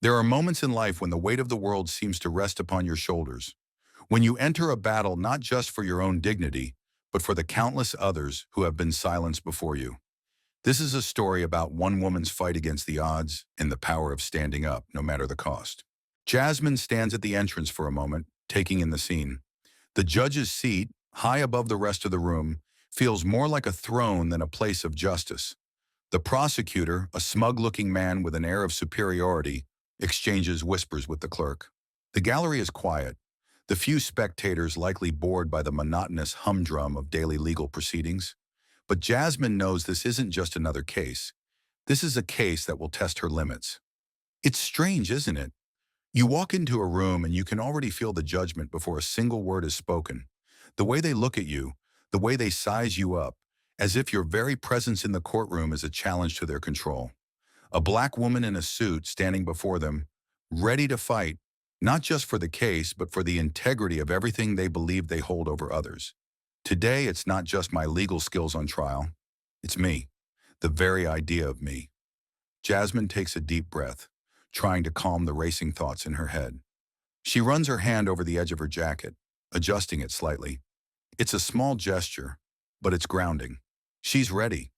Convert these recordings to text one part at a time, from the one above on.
There are moments in life when the weight of the world seems to rest upon your shoulders. When you enter a battle not just for your own dignity, but for the countless others who have been silenced before you. This is a story about one woman's fight against the odds and the power of standing up, no matter the cost. Jasmine stands at the entrance for a moment, taking in the scene. The judge's seat, high above the rest of the room, feels more like a throne than a place of justice. The prosecutor, a smug-looking man with an air of superiority, exchanges whispers with the clerk. The gallery is quiet, the few spectators likely bored by the monotonous humdrum of daily legal proceedings. But Jasmine knows this isn't just another case. This is a case that will test her limits. It's strange, isn't it? You walk into a room and you can already feel the judgment before a single word is spoken. The way they look at you, the way they size you up, as if your very presence in the courtroom is a challenge to their control. A black woman in a suit standing before them, ready to fight, not just for the case, but for the integrity of everything they believe they hold over others. Today, it's not just my legal skills on trial. It's me, the very idea of me. Jasmine takes a deep breath, trying to calm the racing thoughts in her head. She runs her hand over the edge of her jacket, adjusting it slightly. It's a small gesture, but it's grounding. She's ready.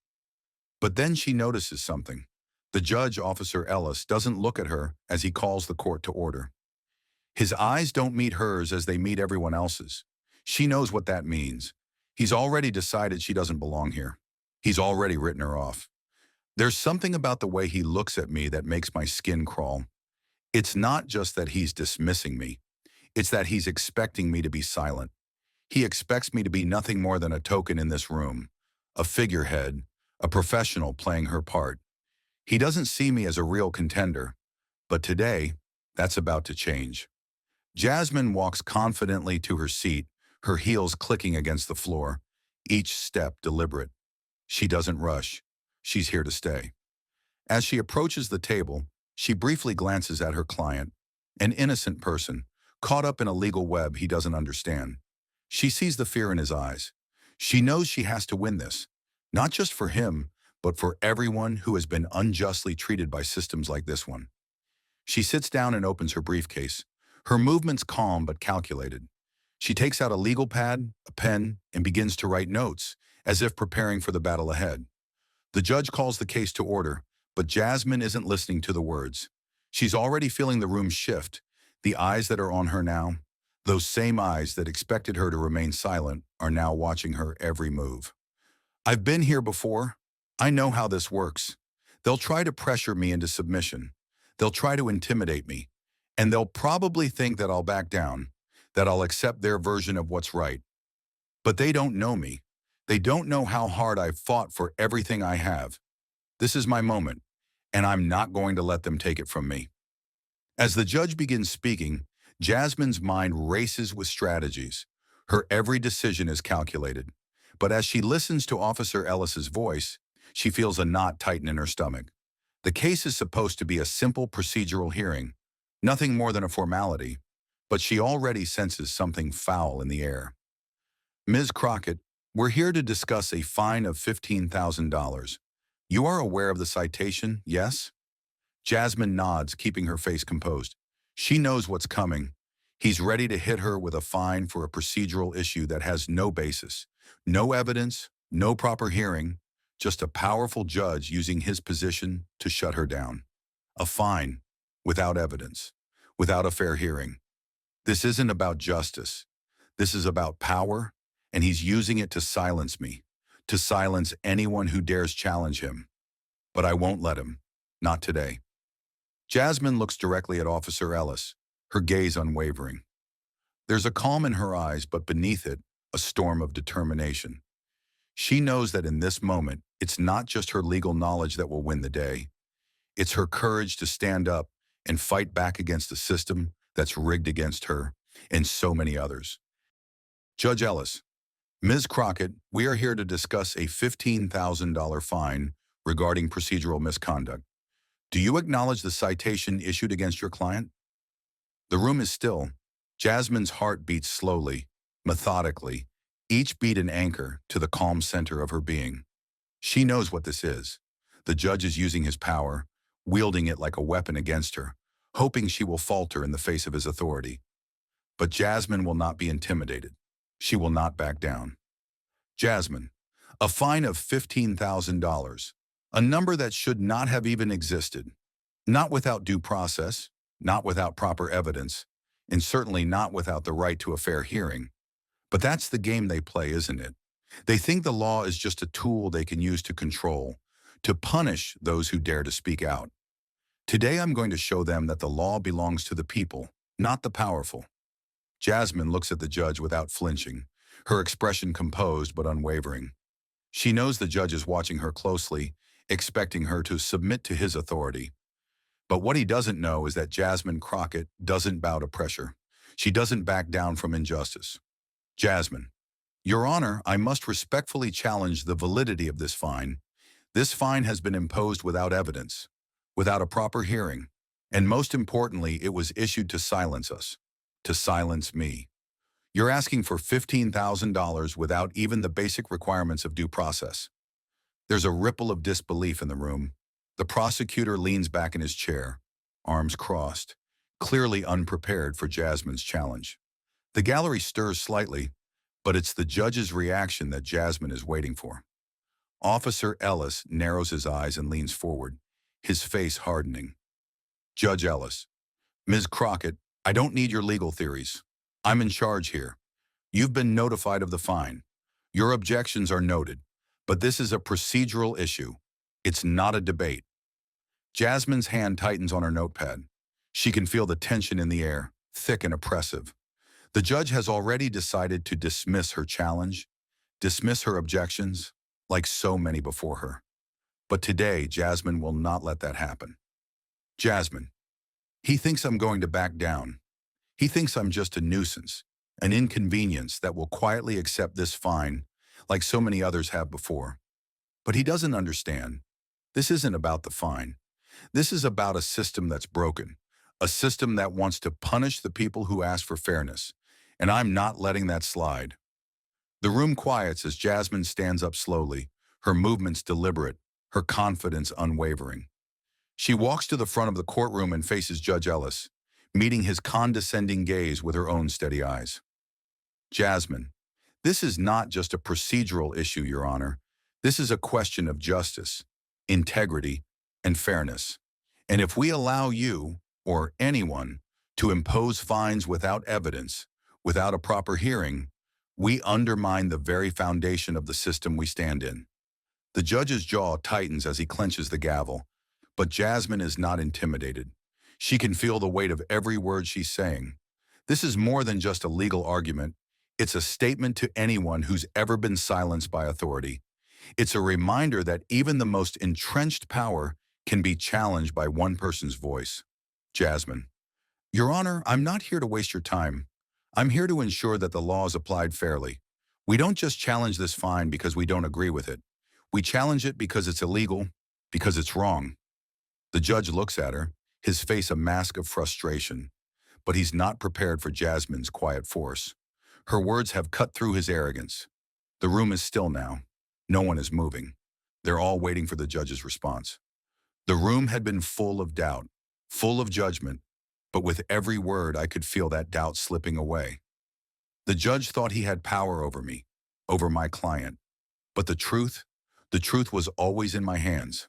But then she notices something. The judge, Officer Ellis, doesn't look at her as he calls the court to order. His eyes don't meet hers as they meet everyone else's. She knows what that means. He's already decided she doesn't belong here. He's already written her off. There's something about the way he looks at me that makes my skin crawl. It's not just that he's dismissing me. It's that he's expecting me to be silent. He expects me to be nothing more than a token in this room, a figurehead, a professional playing her part. He doesn't see me as a real contender, but today, that's about to change. Jasmine walks confidently to her seat, her heels clicking against the floor, each step deliberate. She doesn't rush. She's here to stay. As she approaches the table, she briefly glances at her client, an innocent person, caught up in a legal web he doesn't understand. She sees the fear in his eyes. She knows she has to win this, not just for him, but for everyone who has been unjustly treated by systems like this one. She sits down and opens her briefcase, her movements calm but calculated. She takes out a legal pad, a pen, and begins to write notes, as if preparing for the battle ahead. The judge calls the case to order, but Jasmine isn't listening to the words. She's already feeling the room shift. The eyes that are on her now, those same eyes that expected her to remain silent, are now watching her every move. I've been here before. I know how this works. They'll try to pressure me into submission. They'll try to intimidate me. And they'll probably think that I'll back down, that I'll accept their version of what's right. But they don't know me. They don't know how hard I've fought for everything I have. This is my moment, and I'm not going to let them take it from me. As the judge begins speaking, Jasmine's mind races with strategies. Her every decision is calculated. But as she listens to Officer Ellis's voice, she feels a knot tighten in her stomach. The case is supposed to be a simple procedural hearing, nothing more than a formality, but she already senses something foul in the air. Ms. Crockett, we're here to discuss a fine of $15,000. You are aware of the citation, yes? Jasmine nods, keeping her face composed. She knows what's coming. He's ready to hit her with a fine for a procedural issue that has no basis, no evidence, no proper hearing, just a powerful judge using his position to shut her down. A fine, without evidence, without a fair hearing. This isn't about justice. This is about power, and he's using it to silence me, to silence anyone who dares challenge him. But I won't let him. Not today. Jasmine looks directly at Officer Ellis, her gaze unwavering. There's a calm in her eyes, but beneath it, a storm of determination. She knows that in this moment, it's not just her legal knowledge that will win the day. It's her courage to stand up and fight back against a system that's rigged against her and so many others. Judge Ellis, Ms. Crockett, we are here to discuss a $15,000 fine regarding procedural misconduct. Do you acknowledge the citation issued against your client? The room is still. Jasmine's heart beats slowly, methodically, each beat an anchor to the calm center of her being. She knows what this is. The judge is using his power, wielding it like a weapon against her, hoping she will falter in the face of his authority. But Jasmine will not be intimidated. She will not back down. Jasmine, a fine of $15,000, a number that should not have even existed, not without due process, not without proper evidence, and certainly not without the right to a fair hearing. But that's the game they play, isn't it? They think the law is just a tool they can use to control, to punish those who dare to speak out. Today I'm going to show them that the law belongs to the people, not the powerful. Jasmine looks at the judge without flinching, her expression composed but unwavering. She knows the judge is watching her closely, expecting her to submit to his authority. But what he doesn't know is that Jasmine Crockett doesn't bow to pressure. She doesn't back down from injustice. Jasmine, Your Honor, I must respectfully challenge the validity of this fine. This fine has been imposed without evidence, without a proper hearing, and most importantly, it was issued to silence us, to silence me. You're asking for $15,000 without even the basic requirements of due process. There's a ripple of disbelief in the room. The prosecutor leans back in his chair, arms crossed, clearly unprepared for Jasmine's challenge. The gallery stirs slightly, but it's the judge's reaction that Jasmine is waiting for. Officer Ellis narrows his eyes and leans forward, his face hardening. Judge Ellis, Ms. Crockett, I don't need your legal theories. I'm in charge here. You've been notified of the fine. Your objections are noted, but this is a procedural issue. It's not a debate. Jasmine's hand tightens on her notepad. She can feel the tension in the air, thick and oppressive. The judge has already decided to dismiss her challenge, dismiss her objections, like so many before her. But today, Jasmine will not let that happen. Jasmine, he thinks I'm going to back down. He thinks I'm just a nuisance, an inconvenience that will quietly accept this fine, like so many others have before. But he doesn't understand. This isn't about the fine. This is about a system that's broken, a system that wants to punish the people who ask for fairness, and I'm not letting that slide. The room quiets as Jasmine stands up slowly, her movements deliberate, her confidence unwavering. She walks to the front of the courtroom and faces Judge Ellis, meeting his condescending gaze with her own steady eyes. Jasmine, this is not just a procedural issue, Your Honor. This is a question of justice, integrity, and fairness. And if we allow you, or anyone, to impose fines without evidence, without a proper hearing, we undermine the very foundation of the system we stand in. The judge's jaw tightens as he clenches the gavel, but Jasmine is not intimidated. She can feel the weight of every word she's saying. This is more than just a legal argument. It's a statement to anyone who's ever been silenced by authority. It's a reminder that even the most entrenched power can be challenged by one person's voice. Jasmine, Your Honor, I'm not here to waste your time. I'm here to ensure that the law is applied fairly. We don't just challenge this fine because we don't agree with it. We challenge it because it's illegal, because it's wrong. The judge looks at her, his face a mask of frustration, but he's not prepared for Jasmine's quiet force. Her words have cut through his arrogance. The room is still now. No one is moving. They're all waiting for the judge's response. The room had been full of doubt, full of judgment, but with every word I could feel that doubt slipping away. The judge thought he had power over me, over my client. But the truth was always in my hands.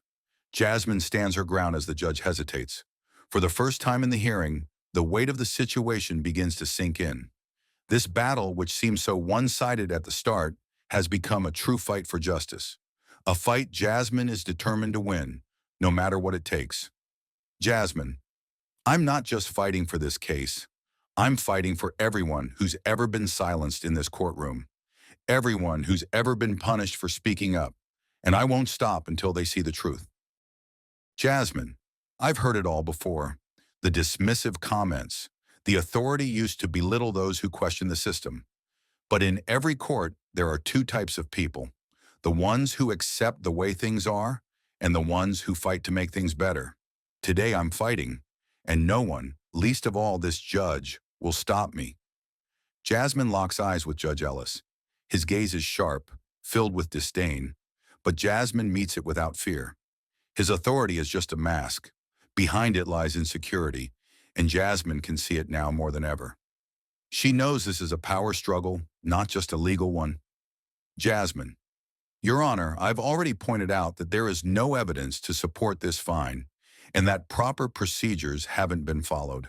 Jasmine stands her ground as the judge hesitates. For the first time in the hearing, the weight of the situation begins to sink in. This battle, which seemed so one-sided at the start, has become a true fight for justice. A fight Jasmine is determined to win, no matter what it takes. Jasmine, I'm not just fighting for this case. I'm fighting for everyone who's ever been silenced in this courtroom. Everyone who's ever been punished for speaking up. And I won't stop until they see the truth. Jasmine, I've heard it all before. The dismissive comments, the authority used to belittle those who question the system. But in every court, there are two types of people. The ones who accept the way things are, and the ones who fight to make things better. Today I'm fighting, and no one, least of all this judge, will stop me. Jasmine locks eyes with Judge Ellis. His gaze is sharp, filled with disdain, but Jasmine meets it without fear. His authority is just a mask. Behind it lies insecurity. and Jasmine can see it now more than ever. She knows this is a power struggle, not just a legal one. Jasmine, Your Honor, I've already pointed out that there is no evidence to support this fine and that proper procedures haven't been followed.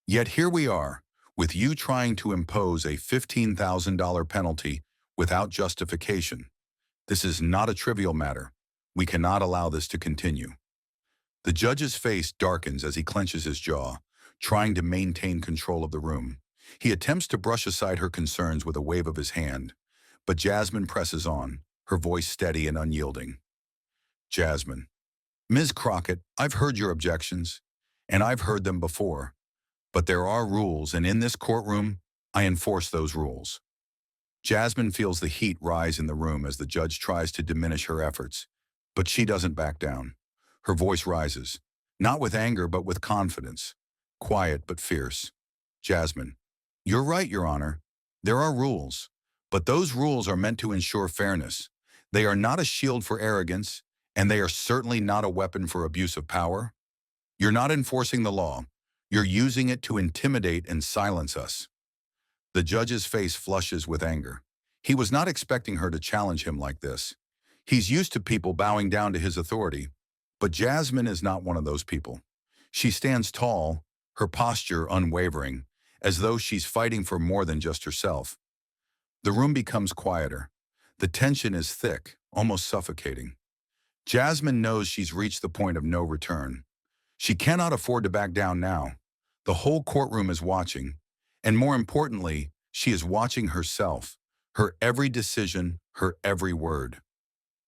Yet here we are, with you trying to impose a $15,000 penalty without justification. This is not a trivial matter. We cannot allow this to continue. The judge's face darkens as he clenches his jaw, trying to maintain control of the room. He attempts to brush aside her concerns with a wave of his hand, but Jasmine presses on, her voice steady and unyielding. Jasmine, Ms. Crockett, I've heard your objections, and I've heard them before, but there are rules, and in this courtroom, I enforce those rules. Jasmine feels the heat rise in the room as the judge tries to diminish her efforts, but she doesn't back down. Her voice rises, not with anger but with confidence, quiet but fierce. Jasmine, You're right, Your Honor. There are rules, but those rules are meant to ensure fairness. They are not a shield for arrogance, and they are certainly not a weapon for abuse of power. You're not enforcing the law. You're using it to intimidate and silence us. The judge's face flushes with anger. He was not expecting her to challenge him like this. He's used to people bowing down to his authority, but Jasmine is not one of those people. She stands tall, her posture unwavering, as though she's fighting for more than just herself. The room becomes quieter. The tension is thick, almost suffocating. Jasmine knows she's reached the point of no return. She cannot afford to back down now. The whole courtroom is watching, and more importantly, she is watching herself, her every decision, her every word.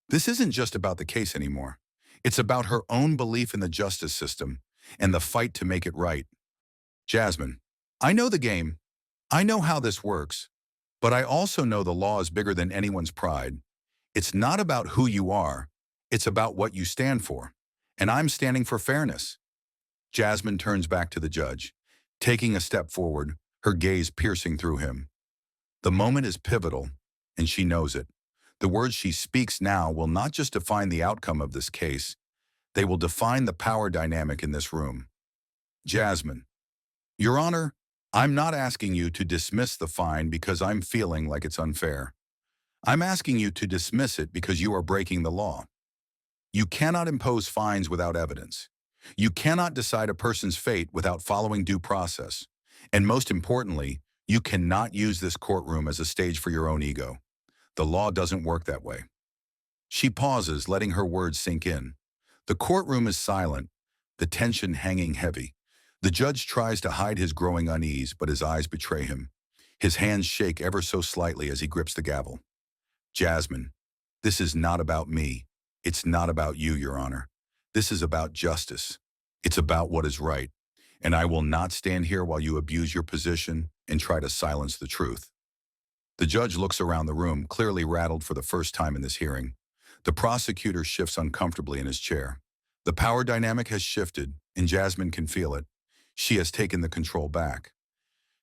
This isn't just about the case anymore. It's about her own belief in the justice system and the fight to make it right. Jasmine, I know the game. I know how this works, but I also know the law is bigger than anyone's pride. It's not about who you are. It's about what you stand for. And I'm standing for fairness. Jasmine turns back to the judge, taking a step forward, her gaze piercing through him. The moment is pivotal, and she knows it. The words she speaks now will not just define the outcome of this case, they will define the power dynamic in this room. Jasmine, Your Honor, I'm not asking you to dismiss the fine because I'm feeling like it's unfair. I'm asking you to dismiss it because you are breaking the law. You cannot impose fines without evidence. You cannot decide a person's fate without following due process. And most importantly, you cannot use this courtroom as a stage for your own ego. The law doesn't work that way. She pauses, letting her words sink in. The courtroom is silent, the tension hanging heavy. The judge tries to hide his growing unease, but his eyes betray him. His hands shake ever so slightly as he grips the gavel. Jasmine, this is not about me. It's not about you, Your Honor. This is about justice. It's about what is right. And I will not stand here while you abuse your position and try to silence the truth. The judge looks around the room, clearly rattled for the first time in this hearing. The prosecutor shifts uncomfortably in his chair. The power dynamic has shifted, and Jasmine can feel it. She has taken the control back.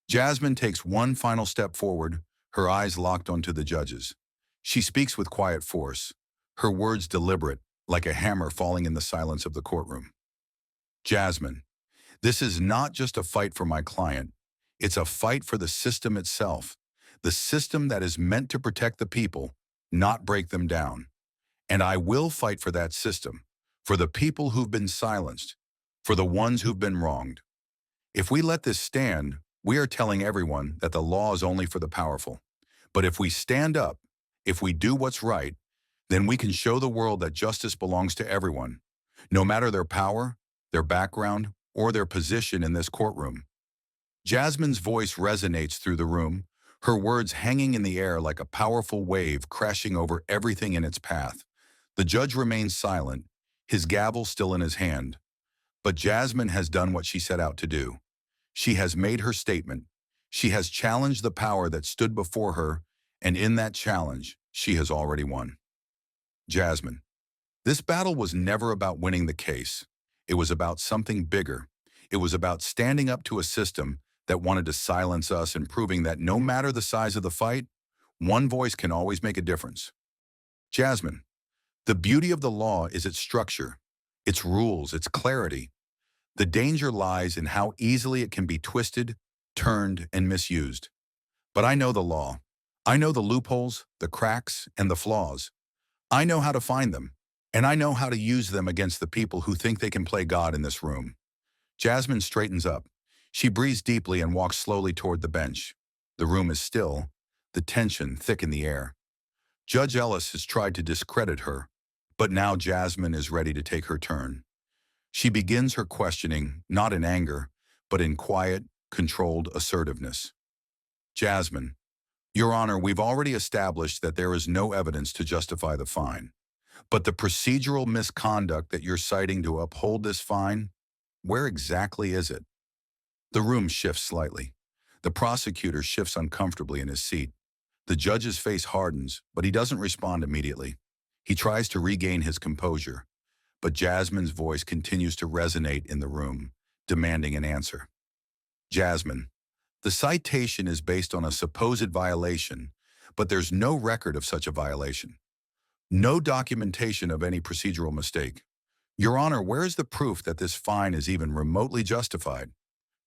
Jasmine takes one final step forward, her eyes locked onto the judge's. She speaks with quiet force, her words deliberate, like a hammer falling in the silence of the courtroom. Jasmine, this is not just a fight for my client. It's a fight for the system itself, the system that is meant to protect the people, not break them down. And I will fight for that system, for the people who've been silenced, for the ones who've been wronged. If we let this stand, we are telling everyone that the law is only for the powerful. But if we stand up, if we do what's right, then we can show the world that justice belongs to everyone, no matter their power, their background, or their position in this courtroom. Jasmine's voice resonates through the room, her words hanging in the air like a powerful wave crashing over everything in its path. The judge remains silent, his gavel still in his hand. But Jasmine has done what she set out to do. She has made her statement. She has challenged the power that stood before her, and in that challenge, she has already won. Jasmine, this battle was never about winning the case. It was about something bigger. It was about standing up to a system that wanted to silence us and proving that no matter the size of the fight, one voice can always make a difference. Jasmine, the beauty of the law is its structure, its rules, its clarity. The danger lies in how easily it can be twisted, turned, and misused. But I know the law. I know the loopholes, the cracks, and the flaws. I know how to find them, and I know how to use them against the people who think they can play God in this room. Jasmine straightens up. She breathes deeply and walks slowly toward the bench. The room is still, the tension thick in the air. Judge Ellis has tried to discredit her, but now Jasmine is ready to take her turn. She begins her questioning, not in anger, but in quiet, controlled assertiveness. Jasmine, Your Honor, we've already established that there is no evidence to justify the fine. But the procedural misconduct that you're citing to uphold this fine, where exactly is it? The room shifts slightly. The prosecutor shifts uncomfortably in his seat. The judge's face hardens, but he doesn't respond immediately. He tries to regain his composure, but Jasmine's voice continues to resonate in the room, demanding an answer. Jasmine, the citation is based on a supposed violation, but there's no record of such a violation. No documentation of any procedural mistake. Your Honor, where is the proof that this fine is even remotely justified?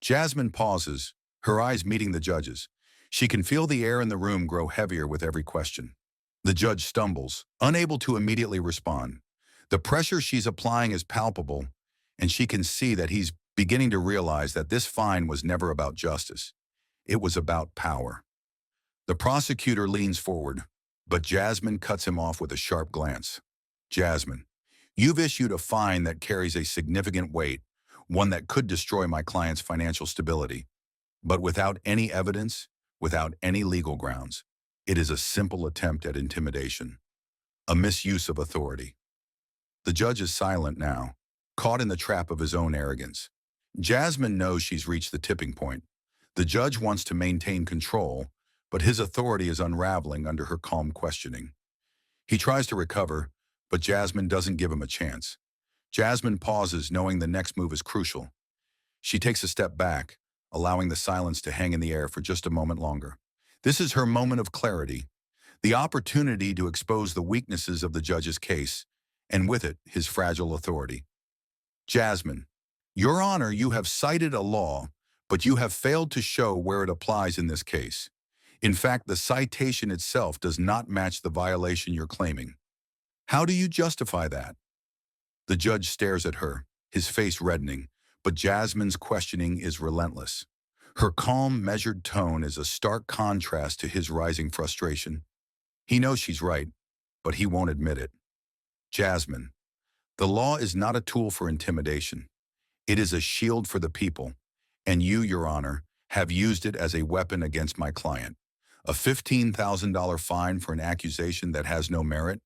Jasmine pauses, her eyes meeting the judge's. She can feel the air in the room grow heavier with every question. The judge stumbles, unable to immediately respond. The pressure she's applying is palpable, and she can see that he's beginning to realize that this fine was never about justice. It was about power. The prosecutor leans forward, but Jasmine cuts him off with a sharp glance. Jasmine, you've issued a fine that carries a significant weight, one that could destroy my client's financial stability. But without any evidence, without any legal grounds, it is a simple attempt at intimidation, a misuse of authority. The judge is silent now, caught in the trap of his own arrogance. Jasmine knows she's reached the tipping point. The judge wants to maintain control, but his authority is unraveling under her calm questioning. He tries to recover, but Jasmine doesn't give him a chance. Jasmine pauses, knowing the next move is crucial. She takes a step back, allowing the silence to hang in the air for just a moment longer. This is her moment of clarity, the opportunity to expose the weaknesses of the judge's case, and with it, his fragile authority. Jasmine, Your Honor, you have cited a law, but you have failed to show where it applies in this case. In fact, the citation itself does not match the violation you're claiming. How do you justify that? The judge stares at her, his face reddening, but Jasmine's questioning is relentless. Her calm, measured tone is a stark contrast to his rising frustration. He knows she's right, but he won't admit it. Jasmine, the law is not a tool for intimidation. It is a shield for the people, and you, Your Honor, have used it as a weapon against my client. A $15,000 fine for an accusation that has no merit?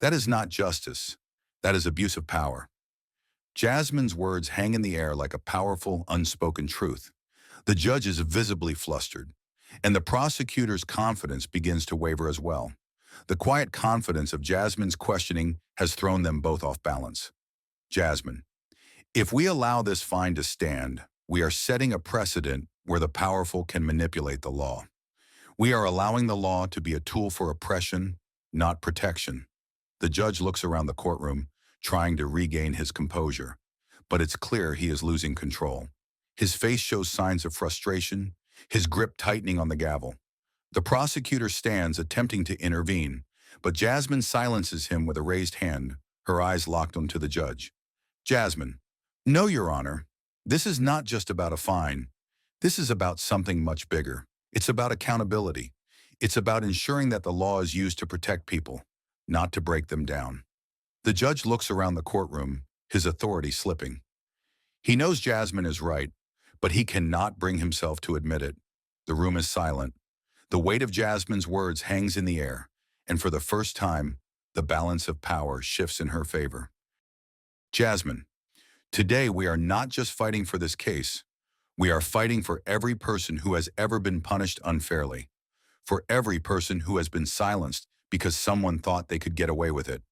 That is not justice. That is abuse of power. Jasmine's words hang in the air like a powerful, unspoken truth. The judge is visibly flustered, and the prosecutor's confidence begins to waver as well. The quiet confidence of Jasmine's questioning has thrown them both off balance. Jasmine, if we allow this fine to stand, we are setting a precedent where the powerful can manipulate the law. We are allowing the law to be a tool for oppression, not protection. The judge looks around the courtroom, trying to regain his composure, but it's clear he is losing control. His face shows signs of frustration, his grip tightening on the gavel. The prosecutor stands, attempting to intervene, but Jasmine silences him with a raised hand, her eyes locked onto the judge. Jasmine, no, Your Honor. This is not just about a fine. This is about something much bigger. It's about accountability. It's about ensuring that the law is used to protect people, not to break them down. The judge looks around the courtroom, his authority slipping. He knows Jasmine is right, but he cannot bring himself to admit it. The room is silent. The weight of Jasmine's words hangs in the air, and for the first time, the balance of power shifts in her favor. Jasmine, today we are not just fighting for this case. We are fighting for every person who has ever been punished unfairly, for every person who has been silenced because someone thought they could get away with it.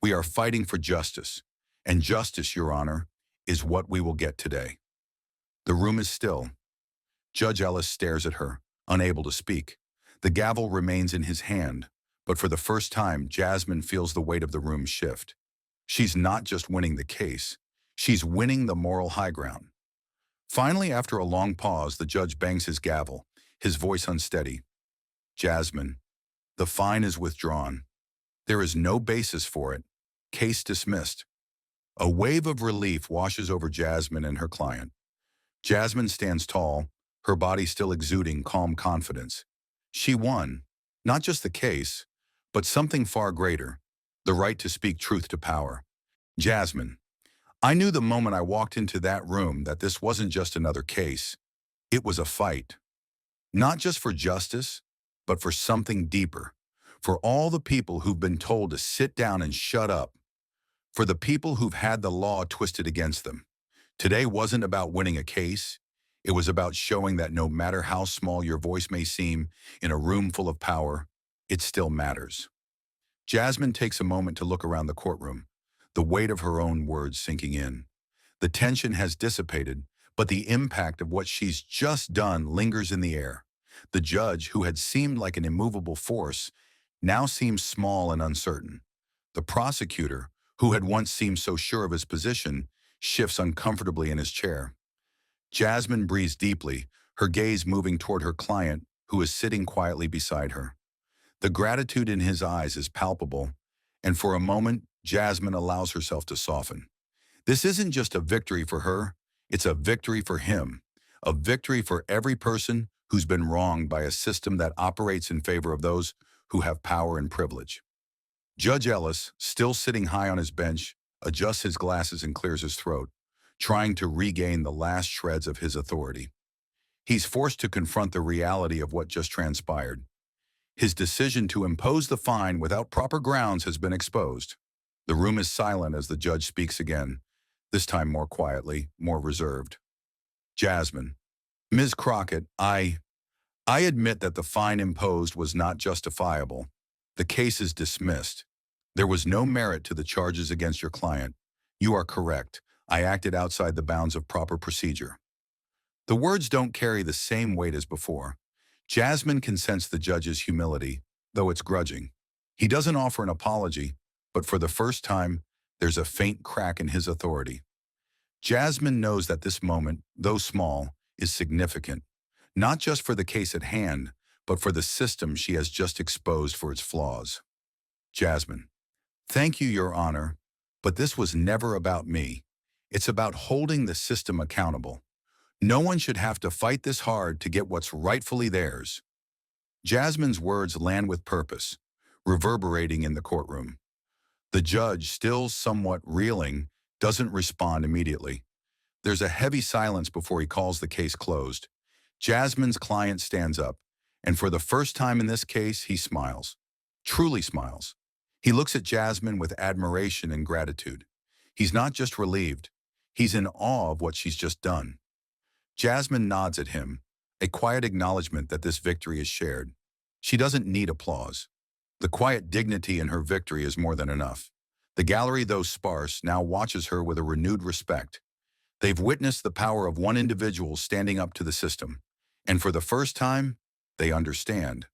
We are fighting for justice, and justice, Your Honor, is what we will get today. The room is still. Judge Ellis stares at her, unable to speak. The gavel remains in his hand, but for the first time, Jasmine feels the weight of the room shift. She's not just winning the case. She's winning the moral high ground. Finally, after a long pause, the judge bangs his gavel, his voice unsteady. Jasmine, the fine is withdrawn. There is no basis for it. Case dismissed. A wave of relief washes over Jasmine and her client. Jasmine stands tall, her body still exuding calm confidence. She won, not just the case, but something far greater, the right to speak truth to power. Jasmine, I knew the moment I walked into that room that this wasn't just another case. It was a fight. Not just for justice, but for something deeper. For all the people who've been told to sit down and shut up. For the people who've had the law twisted against them. Today wasn't about winning a case. It was about showing that no matter how small your voice may seem in a room full of power, it still matters. Jasmine takes a moment to look around the courtroom, the weight of her own words sinking in. The tension has dissipated, but the impact of what she's just done lingers in the air. The judge, who had seemed like an immovable force, now seems small and uncertain. The prosecutor, who had once seemed so sure of his position, shifts uncomfortably in his chair. Jasmine breathes deeply, her gaze moving toward her client, who is sitting quietly beside her. The gratitude in his eyes is palpable, and for a moment, Jasmine allows herself to soften. This isn't just a victory for her, it's a victory for him, a victory for every person who's been wronged by a system that operates in favor of those who have power and privilege. Judge Ellis, still sitting high on his bench, adjusts his glasses and clears his throat, trying to regain the last shreds of his authority. He's forced to confront the reality of what just transpired. His decision to impose the fine without proper grounds has been exposed. The room is silent as the judge speaks again, this time more quietly, more reserved. Jasmine, Ms. Crockett, I admit that the fine imposed was not justifiable. The case is dismissed. There was no merit to the charges against your client. You are correct. I acted outside the bounds of proper procedure. The words don't carry the same weight as before. Jasmine can sense the judge's humility, though it's grudging. He doesn't offer an apology, but for the first time, there's a faint crack in his authority. Jasmine knows that this moment, though small, is significant, not just for the case at hand, but for the system she has just exposed for its flaws. Jasmine, thank you, Your Honor, but this was never about me. It's about holding the system accountable. No one should have to fight this hard to get what's rightfully theirs. Jasmine's words land with purpose, reverberating in the courtroom. The judge, still somewhat reeling, doesn't respond immediately. There's a heavy silence before he calls the case closed. Jasmine's client stands up, and for the first time in this case, he smiles. Truly smiles. He looks at Jasmine with admiration and gratitude. He's not just relieved, he's in awe of what she's just done. Jasmine nods at him, a quiet acknowledgement that this victory is shared. She doesn't need applause. The quiet dignity in her victory is more than enough. The gallery, though sparse, now watches her with a renewed respect. They've witnessed the power of one individual standing up to the system. And for the first time, they understand.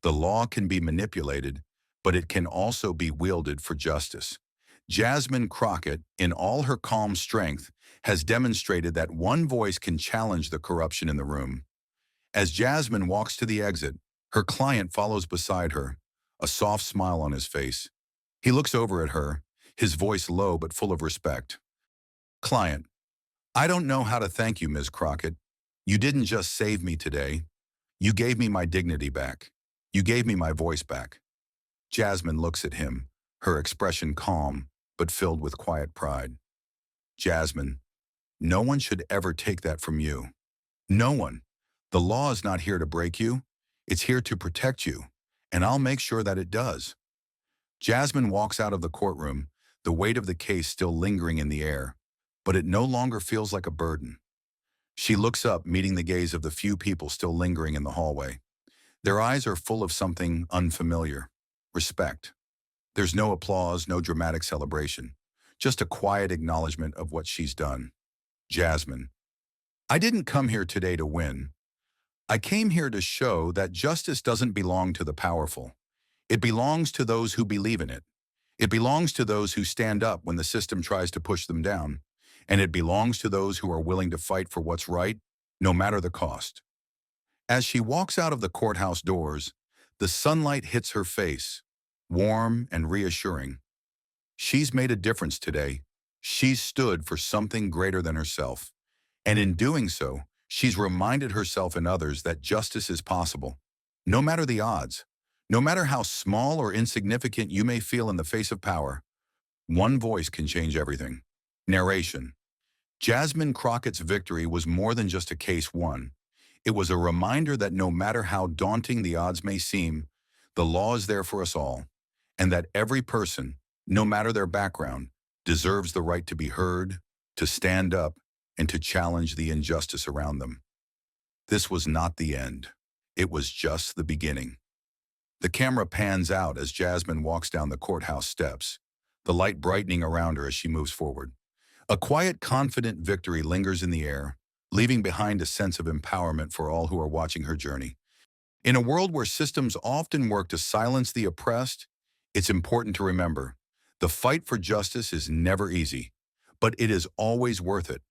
The law can be manipulated, but it can also be wielded for justice. Jasmine Crockett, in all her calm strength, has demonstrated that one voice can challenge the corruption in the room. As Jasmine walks to the exit, her client follows beside her, a soft smile on his face. He looks over at her, his voice low but full of respect. Client, I don't know how to thank you, Ms. Crockett. You didn't just save me today. You gave me my dignity back. You gave me my voice back. Jasmine looks at him, her expression calm, but filled with quiet pride. Jasmine, no one should ever take that from you. No one. The law is not here to break you. It's here to protect you, and I'll make sure that it does. Jasmine walks out of the courtroom, the weight of the case still lingering in the air, but it no longer feels like a burden. She looks up, meeting the gaze of the few people still lingering in the hallway. Their eyes are full of something unfamiliar. Respect. There's no applause, no dramatic celebration, just a quiet acknowledgement of what she's done. Jasmine, I didn't come here today to win. I came here to show that justice doesn't belong to the powerful. It belongs to those who believe in it. It belongs to those who stand up when the system tries to push them down. and it belongs to those who are willing to fight for what's right, no matter the cost. As she walks out of the courthouse doors, the sunlight hits her face, warm and reassuring. She's made a difference today. She's stood for something greater than herself. And in doing so, she's reminded herself and others that justice is possible. No matter the odds, no matter how small or insignificant you may feel in the face of power, one voice can change everything. Narration. Jasmine Crockett's victory was more than just a case won. It was a reminder that no matter how daunting the odds may seem, the law is there for us all, and that every person, no matter their background, deserves the right to be heard, to stand up, and to challenge the injustice around them. This was not the end. It was just the beginning. The camera pans out as Jasmine walks down the courthouse steps, the light brightening around her as she moves forward. A quiet, confident victory lingers in the air, leaving behind a sense of empowerment for all who are watching her journey. In a world where systems often work to silence the oppressed, it's important to remember, the fight for justice is never easy, but it is always worth it.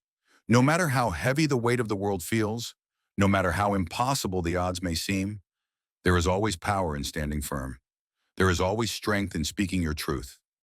No matter how heavy the weight of the world feels, no matter how impossible the odds may seem, there is always power in standing firm. There is always strength in speaking your truth.